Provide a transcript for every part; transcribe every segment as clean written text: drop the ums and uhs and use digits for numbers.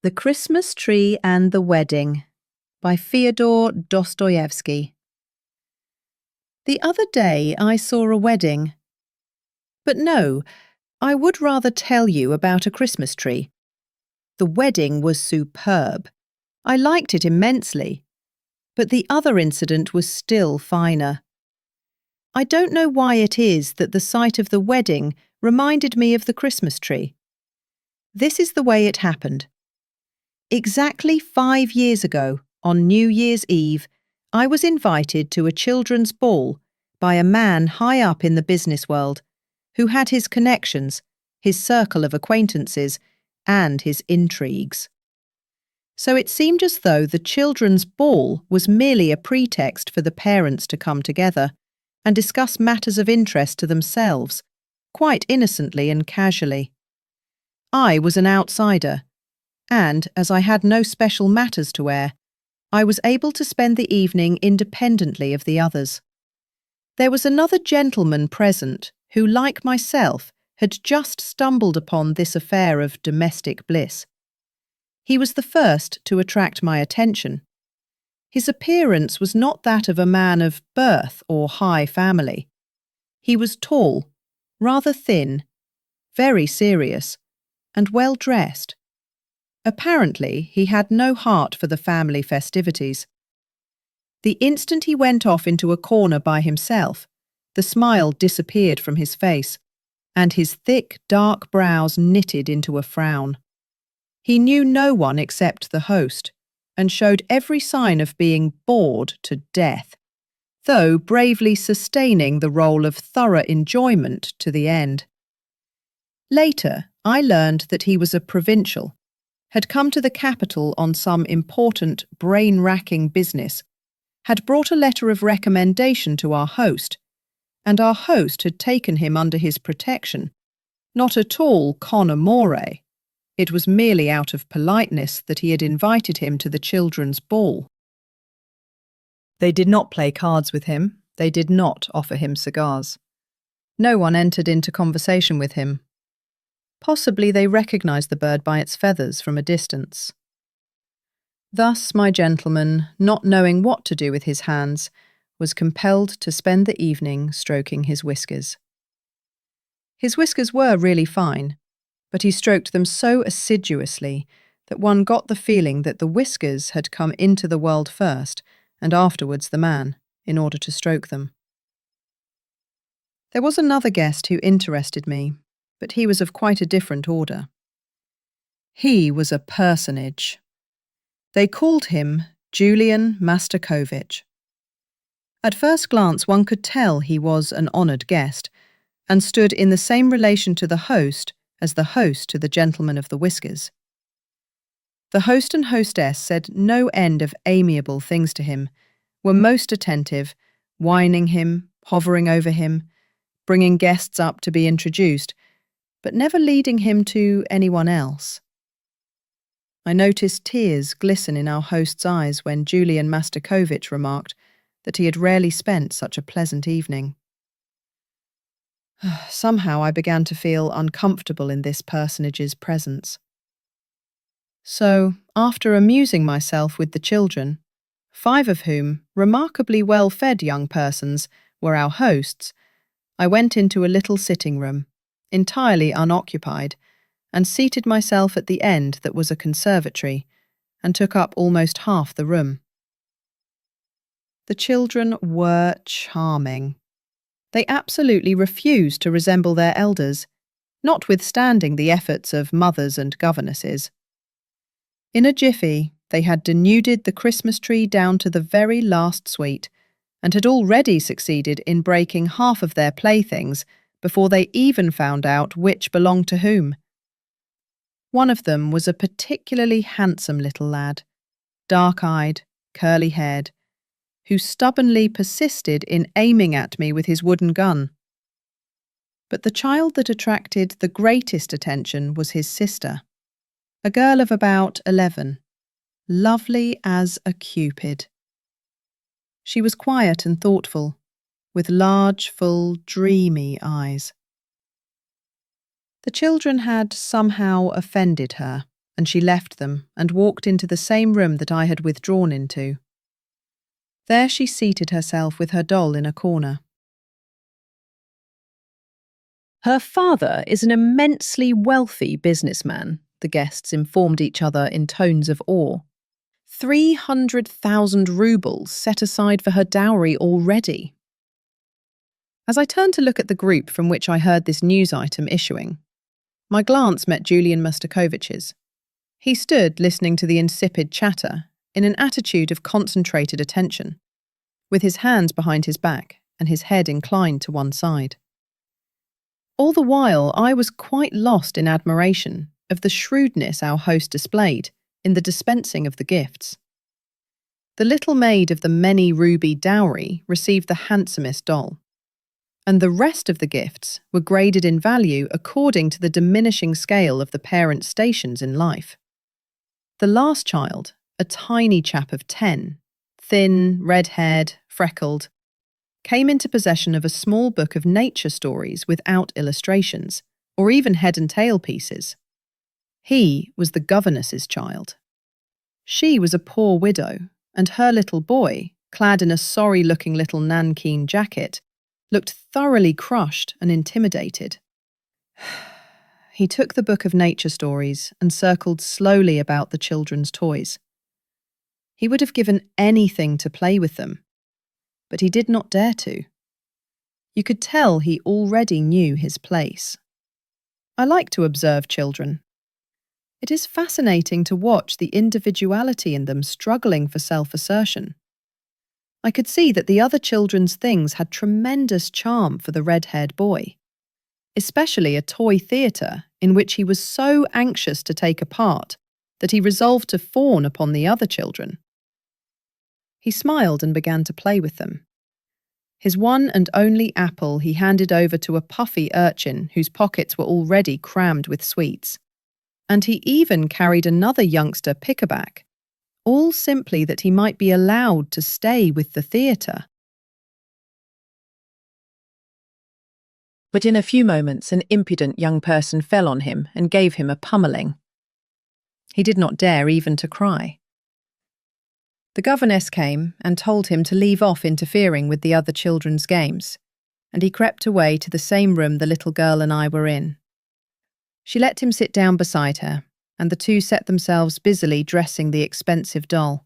The Christmas Tree and the Wedding by Fyodor Dostoevsky. The other day I saw a wedding. But no, I would rather tell you about a Christmas tree. The wedding was superb. I liked it immensely. But the other incident was still finer. I don't know why it is that the sight of the wedding reminded me of the Christmas tree. This is the way it happened. Exactly 5 years ago, on New Year's Eve, I was invited to a children's ball by a man high up in the business world, who had his connections, his circle of acquaintances, and his intrigues. So it seemed as though the children's ball was merely a pretext for the parents to come together and discuss matters of interest to themselves, quite innocently and casually. I was an outsider, and, as I had no special matters to air, I was able to spend the evening independently of the others. There was another gentleman present who, like myself, had just stumbled upon this affair of domestic bliss. He was the first to attract my attention. His appearance was not that of a man of birth or high family. He was tall, rather thin, very serious, and well dressed. Apparently, he had no heart for the family festivities. The instant he went off into a corner by himself, the smile disappeared from his face, and his thick, dark brows knitted into a frown. He knew no one except the host, and showed every sign of being bored to death, though bravely sustaining the role of thorough enjoyment to the end. Later, I learned that he was a provincial, had come to the capital on some important, brain-racking business, had brought a letter of recommendation to our host, and our host had taken him under his protection. Not at all con amore. It was merely out of politeness that he had invited him to the children's ball. They did not play cards with him. They did not offer him cigars. No one entered into conversation with him. Possibly they recognized the bird by its feathers from a distance. Thus my gentleman, not knowing what to do with his hands, was compelled to spend the evening stroking his whiskers. His whiskers were really fine, but he stroked them so assiduously that one got the feeling that the whiskers had come into the world first, and afterwards the man, in order to stroke them. There was another guest who interested me, but he was of quite a different order. He was a personage. They called him Julian Mastakovich. At first glance one could tell he was an honoured guest, and stood in the same relation to the host as the host to the gentleman of the whiskers. The host and hostess said no end of amiable things to him, were most attentive, wining him, hovering over him, bringing guests up to be introduced, but never leading him to anyone else. I noticed tears glisten in our host's eyes when Julian Mastakovich remarked that he had rarely spent such a pleasant evening. Somehow I began to feel uncomfortable in this personage's presence. So, after amusing myself with the children, 5 of whom, remarkably well-fed young persons, were our hosts, I went into a little sitting room, entirely unoccupied, and seated myself at the end that was a conservatory, and took up almost half the room. The children were charming. They absolutely refused to resemble their elders, notwithstanding the efforts of mothers and governesses. In a jiffy, they had denuded the Christmas tree down to the very last sweet, and had already succeeded in breaking half of their playthings before they even found out which belonged to whom. One of them was a particularly handsome little lad, dark-eyed, curly-haired, who stubbornly persisted in aiming at me with his wooden gun. But the child that attracted the greatest attention was his sister, a girl of about 11, lovely as a cupid. She was quiet and thoughtful, with large, full, dreamy eyes. The children had somehow offended her, and she left them and walked into the same room that I had withdrawn into. There she seated herself with her doll in a corner. Her father is an immensely wealthy businessman, the guests informed each other in tones of awe. 300,000 rubles set aside for her dowry already. As I turned to look at the group from which I heard this news item issuing, my glance met Julian Mustakovich's. He stood listening to the insipid chatter in an attitude of concentrated attention, with his hands behind his back and his head inclined to one side. All the while, I was quite lost in admiration of the shrewdness our host displayed in the dispensing of the gifts. The little maid of the many-ruby dowry received the handsomest doll, and the rest of the gifts were graded in value according to the diminishing scale of the parents' stations in life. The last child, a tiny chap of 10, thin, red-haired, freckled, came into possession of a small book of nature stories without illustrations, or even head and tail pieces. He was the governess's child. She was a poor widow, and her little boy, clad in a sorry-looking little nankeen jacket, looked thoroughly crushed and intimidated. He took the book of nature stories and circled slowly about the children's toys. He would have given anything to play with them, but he did not dare to. You could tell he already knew his place. I like to observe children. It is fascinating to watch the individuality in them struggling for self-assertion. I could see that the other children's things had tremendous charm for the red-haired boy, especially a toy theatre in which he was so anxious to take a part that he resolved to fawn upon the other children. He smiled and began to play with them. His one and only apple he handed over to a puffy urchin whose pockets were already crammed with sweets, and he even carried another youngster pickaback, all simply that he might be allowed to stay with the theatre. But in a few moments an impudent young person fell on him and gave him a pummelling. He did not dare even to cry. The governess came and told him to leave off interfering with the other children's games, and he crept away to the same room the little girl and I were in. She let him sit down beside her, and the two set themselves busily dressing the expensive doll.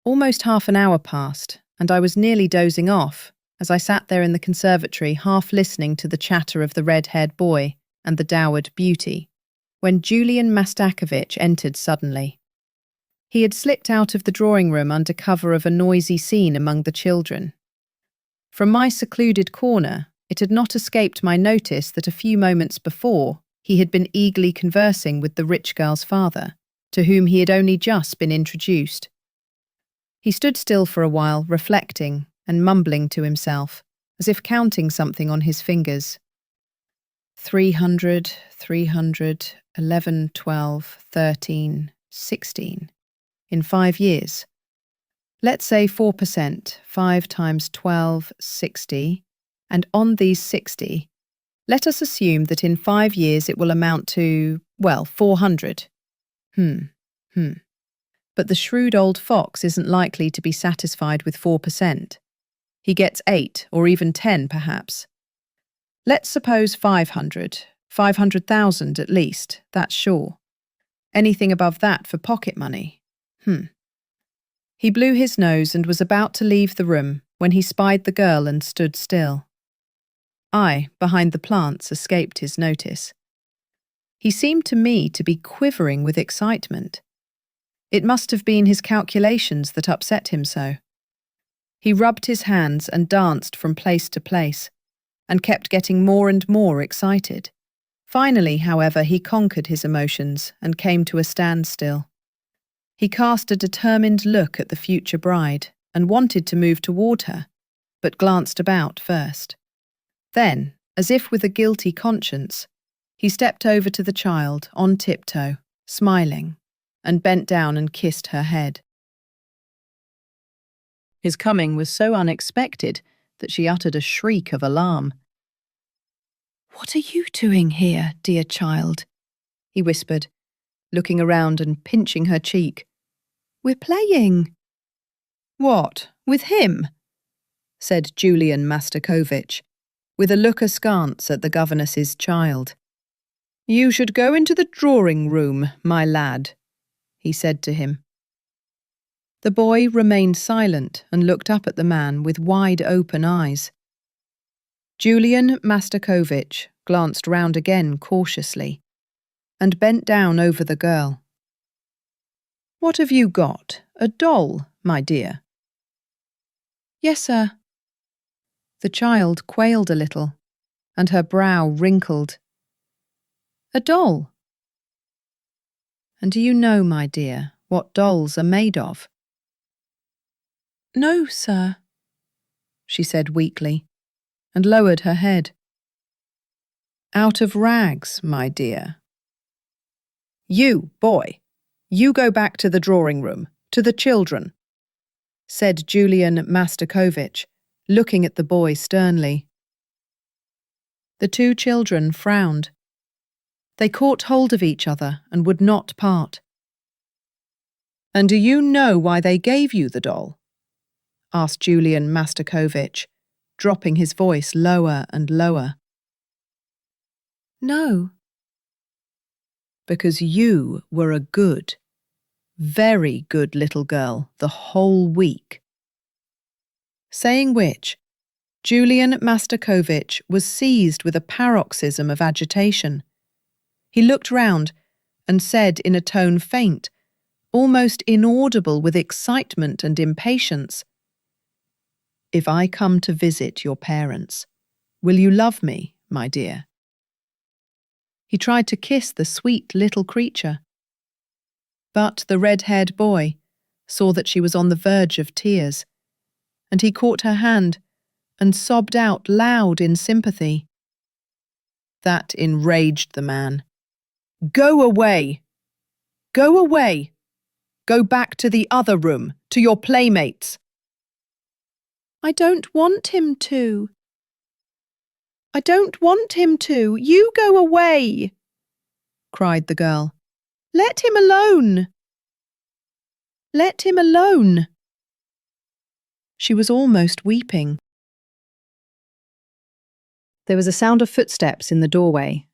Almost half an hour passed, and I was nearly dozing off as I sat there in the conservatory half listening to the chatter of the red-haired boy and the dowered beauty, when Julian Mastakovich entered suddenly. He had slipped out of the drawing-room under cover of a noisy scene among the children. From my secluded corner, it had not escaped my notice that a few moments before he had been eagerly conversing with the rich girl's father, to whom he had only just been introduced. He stood still for a while, reflecting and mumbling to himself, as if counting something on his fingers. 300, 11, 12, 13, 16. In 5 years. Let's say 4%, 5 times 12, 60, and on these 60, let us assume that in 5 years it will amount to, 400. But the shrewd old fox isn't likely to be satisfied with 4%. He gets 8 or even 10 perhaps. Let's suppose 500, 500,000 at least, that's sure. Anything above that for pocket money. He blew his nose and was about to leave the room when he spied the girl and stood still. I, behind the plants, escaped his notice. He seemed to me to be quivering with excitement. It must have been his calculations that upset him so. He rubbed his hands and danced from place to place, and kept getting more and more excited. Finally, however, he conquered his emotions and came to a standstill. He cast a determined look at the future bride and wanted to move toward her, but glanced about first. Then, as if with a guilty conscience, he stepped over to the child on tiptoe, smiling, and bent down and kissed her head. His coming was so unexpected that she uttered a shriek of alarm. "What are you doing here, dear child?" he whispered, looking around and pinching her cheek. "We're playing." "What, with him?" said Julian Mastakovich, with a look askance at the governess's child. "You should go into the drawing room, my lad," he said to him. The boy remained silent and looked up at the man with wide-open eyes. Julian Mastakovich glanced round again cautiously and bent down over the girl. "What have you got? A doll, my dear?" "Yes, sir." The child quailed a little, and her brow wrinkled. "A doll? And do you know, my dear, what dolls are made of?" "No, sir," she said weakly, and lowered her head. "Out of rags, my dear." "You, boy, you go back to the drawing room, to the children," said Julian Mastakovich, looking at the boy sternly. The two children frowned. They caught hold of each other and would not part. "And do you know why they gave you the doll?" asked Julian Mastakovich, dropping his voice lower and lower. "No." "Because you were a good, very good little girl the whole week." Saying which, Julian Mastakovich was seized with a paroxysm of agitation. He looked round and said in a tone faint, almost inaudible with excitement and impatience, "If I come to visit your parents, will you love me, my dear?" He tried to kiss the sweet little creature. But the red-haired boy saw that she was on the verge of tears, and he caught her hand and sobbed out loud in sympathy. That enraged the man. "Go away! Go away! Go back to the other room, to your playmates." "I don't want him to. I don't want him to. You go away!" cried the girl. "Let him alone! Let him alone!" She was almost weeping. There was a sound of footsteps in the doorway.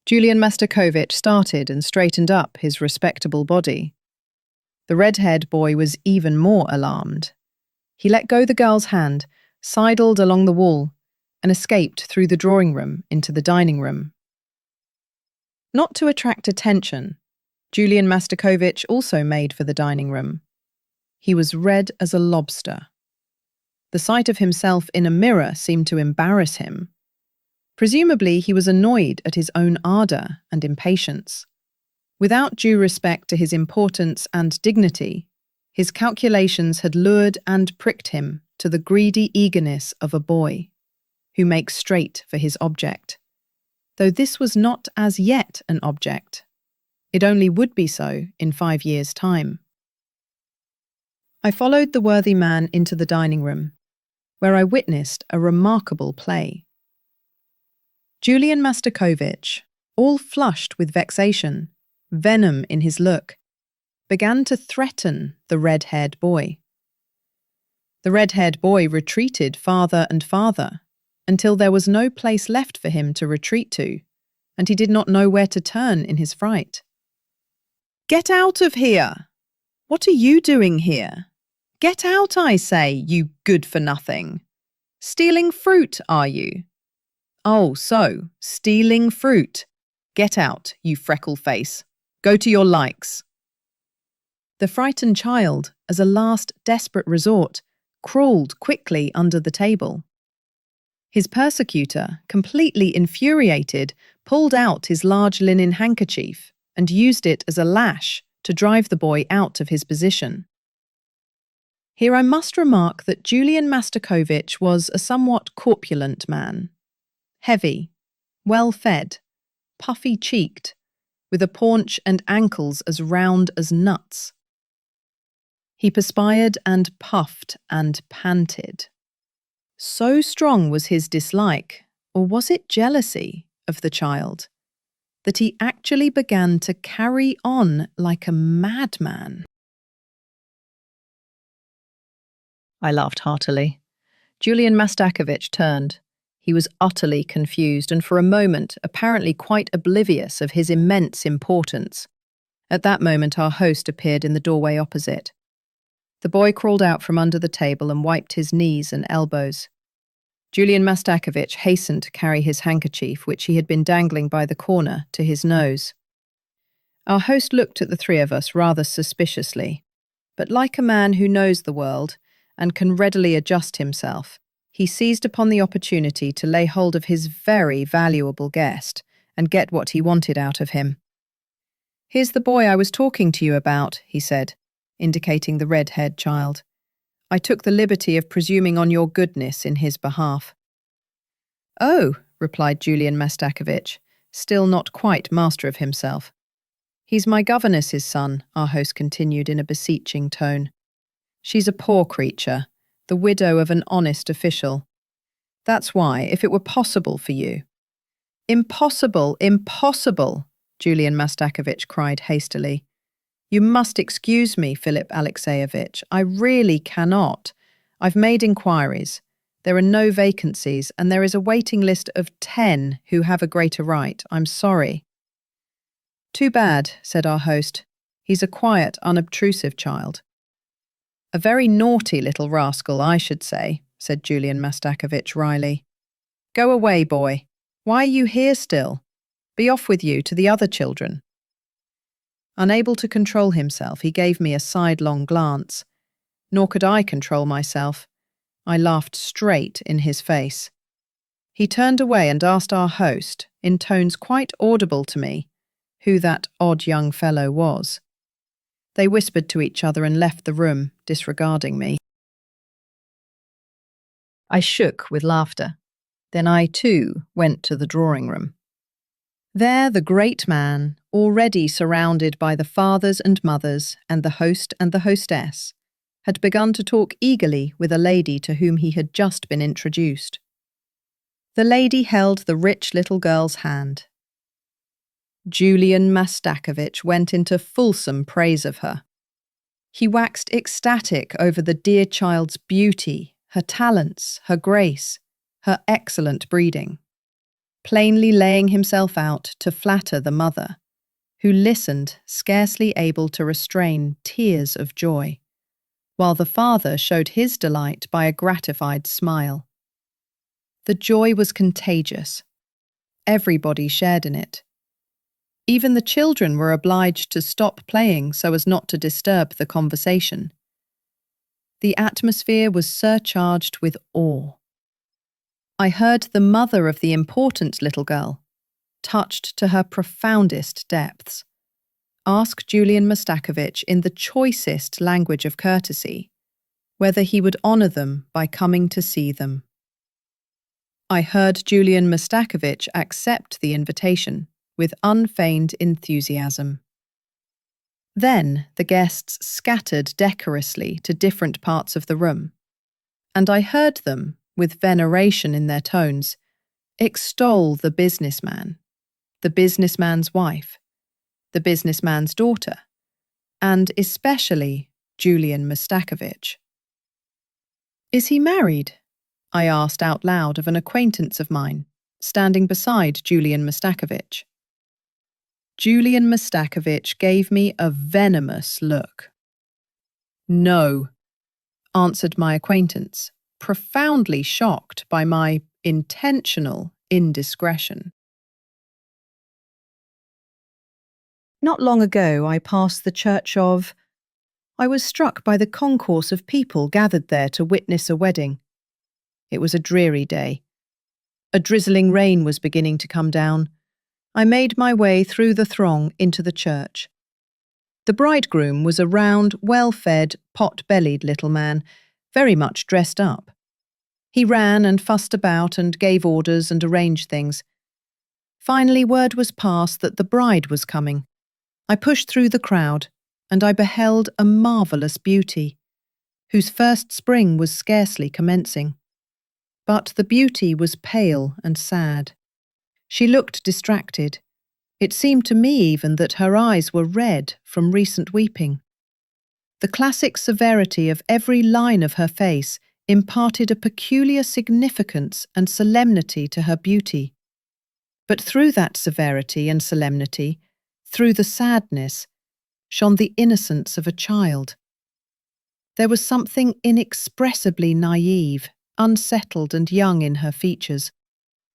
Julian Mastakovich started and straightened up his respectable body. The red-haired boy was even more alarmed. He let go the girl's hand, sidled along the wall, and escaped through the drawing room into the dining room. Not to attract attention, Julian Mastakovich also made for the dining room. He was red as a lobster. The sight of himself in a mirror seemed to embarrass him. Presumably, he was annoyed at his own ardour and impatience. Without due respect to his importance and dignity, his calculations had lured and pricked him to the greedy eagerness of a boy who makes straight for his object. Though this was not as yet an object, it only would be so in 5 years' time. I followed the worthy man into the dining room, where I witnessed a remarkable play. Julian Mastakovich, all flushed with vexation, venom in his look, began to threaten the red-haired boy. The red-haired boy retreated farther and farther, until there was no place left for him to retreat to, and he did not know where to turn in his fright. "Get out of here! What are you doing here? Get out, I say, you good-for-nothing! Stealing fruit, are you? Oh, so, stealing fruit. Get out, you freckle face. Go to your likes." The frightened child, as a last desperate resort, crawled quickly under the table. His persecutor, completely infuriated, pulled out his large linen handkerchief and used it as a lash to drive the boy out of his position. Here I must remark that Julian Mastakovich was a somewhat corpulent man. Heavy, well-fed, puffy-cheeked, with a paunch and ankles as round as nuts. He perspired and puffed and panted. So strong was his dislike, or was it jealousy, of the child, that he actually began to carry on like a madman. I laughed heartily. Julian Mastakovich turned. He was utterly confused and for a moment apparently quite oblivious of his immense importance. At that moment our host appeared in the doorway opposite. The boy crawled out from under the table and wiped his knees and elbows. Julian Mastakovich hastened to carry his handkerchief, which he had been dangling by the corner, to his nose. Our host looked at the three of us rather suspiciously, but like a man who knows the world and can readily adjust himself, he seized upon the opportunity to lay hold of his very valuable guest and get what he wanted out of him. "Here's the boy I was talking to you about," he said, indicating the red-haired child. "I took the liberty of presuming on your goodness in his behalf." "Oh," replied Julian Mastakovich, still not quite master of himself. "He's my governess's son," our host continued in a beseeching tone. "She's a poor creature, the widow of an honest official. That's why, if it were possible for you—" "Impossible, impossible!" Julian Mastakovich cried hastily. "You must excuse me, Philip Alexeyevich. I really cannot. I've made inquiries. There are no vacancies, and there is a waiting list of 10 who have a greater right. I'm sorry." "Too bad," said our host. "He's a quiet, unobtrusive child." "A very naughty little rascal, I should say," said Julian Mastakovich wryly. "Go away, boy. Why are you here still? Be off with you to the other children." Unable to control himself, he gave me a sidelong glance. Nor could I control myself. I laughed straight in his face. He turned away and asked our host, in tones quite audible to me, who that odd young fellow was. They whispered to each other and left the room, disregarding me. I shook with laughter. Then I, too, went to the drawing room. There the great man, already surrounded by the fathers and mothers and the host and the hostess, had begun to talk eagerly with a lady to whom he had just been introduced. The lady held the rich little girl's hand. Julian Mastakovich went into fulsome praise of her. He waxed ecstatic over the dear child's beauty, her talents, her grace, her excellent breeding, plainly laying himself out to flatter the mother, who listened, scarcely able to restrain tears of joy, while the father showed his delight by a gratified smile. The joy was contagious. Everybody shared in it. Even the children were obliged to stop playing so as not to disturb the conversation. The atmosphere was surcharged with awe. I heard the mother of the important little girl, touched to her profoundest depths, ask Julian Mastakovich in the choicest language of courtesy whether he would honour them by coming to see them. I heard Julian Mastakovich accept the invitation with unfeigned enthusiasm. Then the guests scattered decorously to different parts of the room, and I heard them, with veneration in their tones, extol the businessman's wife, the businessman's daughter, and especially Julian Mastakovich. "Is he married?" I asked out loud of an acquaintance of mine, standing beside Julian Mastakovich. Julian Mastakovich gave me a venomous look. "No," answered my acquaintance, profoundly shocked by my intentional indiscretion. Not long ago I passed the church of... I was struck by the concourse of people gathered there to witness a wedding. It was a dreary day. A drizzling rain was beginning to come down. I made my way through the throng into the church. The bridegroom was a round, well-fed, pot-bellied little man, very much dressed up. He ran and fussed about and gave orders and arranged things. Finally, word was passed that the bride was coming. I pushed through the crowd, and I beheld a marvellous beauty, whose first spring was scarcely commencing. But the beauty was pale and sad. She looked distracted, It seemed to me even that her eyes were red from recent weeping. The classic severity of every line of her face imparted a peculiar significance and solemnity to her beauty. But through that severity and solemnity, through the sadness, shone the innocence of a child. There was something inexpressibly naive, unsettled and young in her features,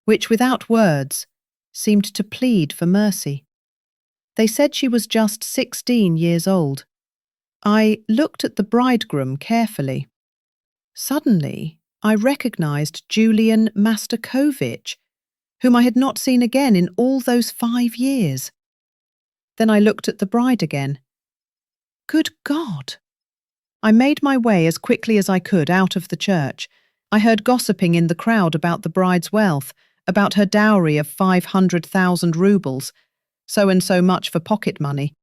which without words seemed to plead for mercy. They said she was just 16 years old. I looked at the bridegroom carefully. Suddenly, I recognized Julian Mastakovich, whom I had not seen again in all those 5 years. Then I looked at the bride again. Good God! I made my way as quickly as I could out of the church. I heard gossiping in the crowd about the bride's wealth, about her dowry of 500,000 rubles, so and so much for pocket money.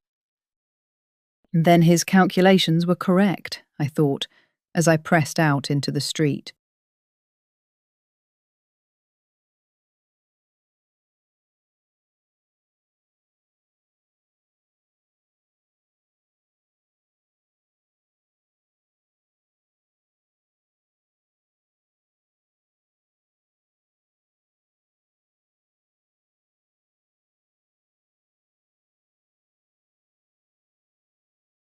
Then his calculations were correct, I thought, as I pressed out into the street.